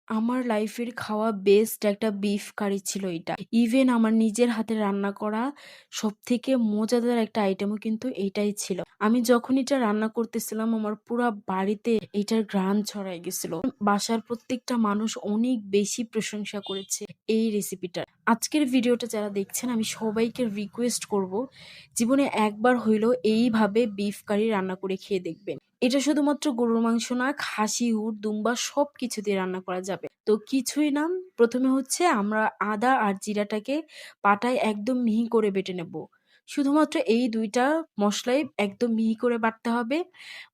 আমার লাইফের খাওয়া বেস্ট একটা বিফ কারি ছিল এটা। ইভেন আমার নিজের হাতে রান্না করা সবথেকে মজাদার একটা আইটেমও কিন্তু এইটাই ছিল। আমি যখন এটা রান্না করতেছিলাম আমার পুরা বাড়িতে এইটার ঘ্রাণ ছড়ায় গেছিল। বাসার প্রত্যেকটা মানুষ অনেক বেশি প্রশংসা করেছে এই রেসিপিটার। আজকের ভিডিওটা যারা দেখছেন আমি সবাইকে রিকোয়েস্ট করব জীবনে একবার হইলেও এইভাবে বিফ কারি রান্না করে খেয়ে দেখবেন। এটা শুধুমাত্র গরুর মাংস না, খাসি, উট, দুম্বা সবকিছু দিয়ে রান্না করা যাবে। তো কিছুই না, প্রথমে হচ্ছে আমরা আদা আর জিরাটাকে পাটায় একদম মিহি করে বেটে নেব। শুধুমাত্র এই ২ টা মসলাই একদম মিহি করে বাটতে হবে।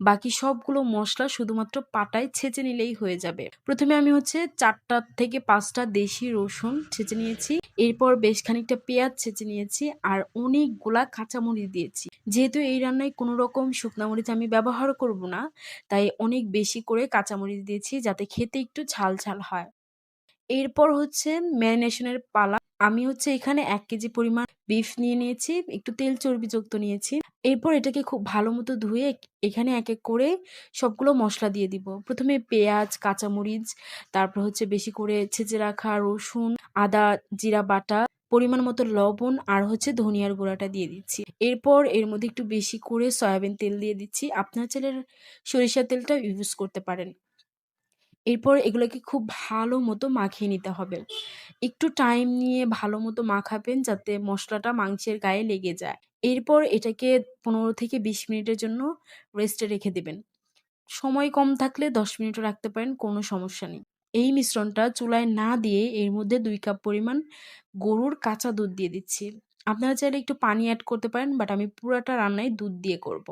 বাকি সবগুলো মসলা শুধুমাত্র পাটায় ছেঁচে নিলেই হয়ে যাবে। প্রথমে আমি হচ্ছে ৪ টা থেকে ৫ টা দেশি রসুন ছেঁচে নিয়েছি। এরপর বেশ খানিকটা পেঁয়াজ ছেঁচে নিয়েছি আর অনেকগুলা কাঁচামরিচ দিয়েছি। যেহেতু এই রান্নায় কোনো রকম শুকনা মরিচ আমি ব্যবহার করব না, তাই অনেক বেশি করে কাঁচামরিচ দিয়েছি যাতে খেতে একটু ঝাল, ঝাল হয়। এরপর হচ্ছে ম্যারিনেশনের পালা। আমি হচ্ছে এখানে ১ কেজি পরিমাণ বিফ নিয়ে নিয়েছি, একটু তেল চর্বিযুক্ত নিয়েছি। এরপর এটাকে খুব ভালো মতো ধুয়ে এখানে এক, এক করে সবগুলো মসলা দিয়ে দিব। প্রথমে পেঁয়াজ, কাঁচামরিচ, তারপর হচ্ছে বেশি করে ছেঁচে রাখা রসুন, আদা, জিরা বাটা, পরিমাণ মতো লবণ আর হচ্ছে ধনিয়ার গুঁড়াটা দিয়ে দিচ্ছি। এরপর এর মধ্যে একটু বেশি করে সয়াবিন তেল দিয়ে দিচ্ছি। আপনার চাইলে সরিষার তেলটা ইউজ করতে পারেন। এরপর এগুলোকে খুব ভালো মতো মাখিয়ে নিতে হবে। একটু টাইম নিয়ে ভালো মতো মাখাবেন যাতে মসলাটা মাংসের গায়ে লেগে যায়। এরপর এটাকে ১৫ থেকে ২০ মিনিটের জন্য রেস্টে রেখে দিবেন। সময় কম থাকলে ১০ মিনিটও রাখতে পারেন, কোনো সমস্যা নেই। এই মিশ্রণটা চুলায় না দিয়ে এর মধ্যে ২ কাপ পরিমাণ গরুর কাঁচা দুধ দিয়ে দিচ্ছি। আপনারা চাইলে একটু পানি এড করতে পারেন, বাট আমি পুরাটা রান্নাই দুধ দিয়ে করব।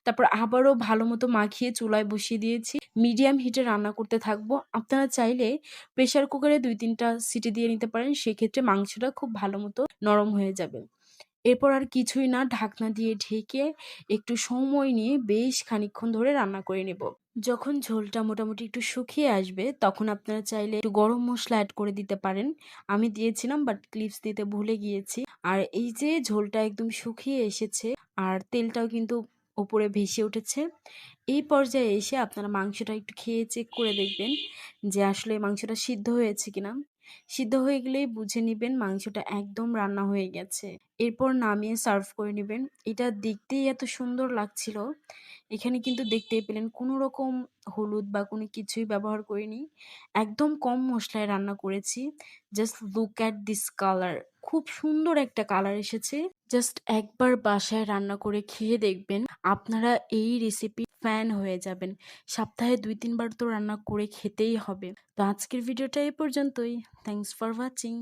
তারপর আবারও ভালো মতো মাখিয়ে চুলায় বসিয়ে দিয়েছি। মিডিয়াম হিটে রান্না করতে থাকবো। আপনারা চাইলে প্রেশার কুকারে ২-৩ টা সিটি দিয়ে নিতে পারেন। সেক্ষেত্রে মাংসটা খুব ভালো মতো নরম হয়ে যাবে। এরপর আর কিছুই না, ঢাকনা দিয়ে ঢেকে একটু সময় নিয়ে বেশ খানিকক্ষণ ধরে রান্না করে নেব। যখন ঝোলটা মোটামুটি একটু শুকিয়ে আসবে তখন আপনারা চাইলে একটু গরম মসলা এড করে দিতে পারেন। আমি দিয়েছিলাম বাট ক্লিপস দিতে ভুলে গিয়েছি। আর এই যে ঝোলটা একদম শুকিয়ে এসেছে আর তেলটাও কিন্তু উপরে ভেসে উঠেছে। এই পর্যায়ে এসে আপনারা মাংসটা একটু খেয়ে চেক করে দেখবেন যে আসলে মাংসটা সিদ্ধ হয়েছে কিনা। সিদ্ধ হয়ে গেলেই বুঝে নিবেন মাংসটা একদম রান্না হয়ে গেছে। এরপর নামিয়ে সার্ভ করে নিবেন। এটা দেখতেই এত সুন্দর লাগছিল। এখানে কিন্তু দেখতেই পেলেন কোনো রকম হলুদ বা কোনো কিছুই ব্যবহার করিনি। একদম কম মসলায় রান্না করেছি। Just look at this colour. খুব সুন্দর একটা কালার এসেছে। জাস্ট একবার বাসায় রান্না করে খেয়ে দেখবেন। আপনারা এই রেসিপি ফ্যান হয়ে যাবেন। সপ্তাহে ২-৩ বার তো রান্না করে খেতেই হবে। তো আজকের ভিডিওটা এই পর্যন্তই। Thanks for watching.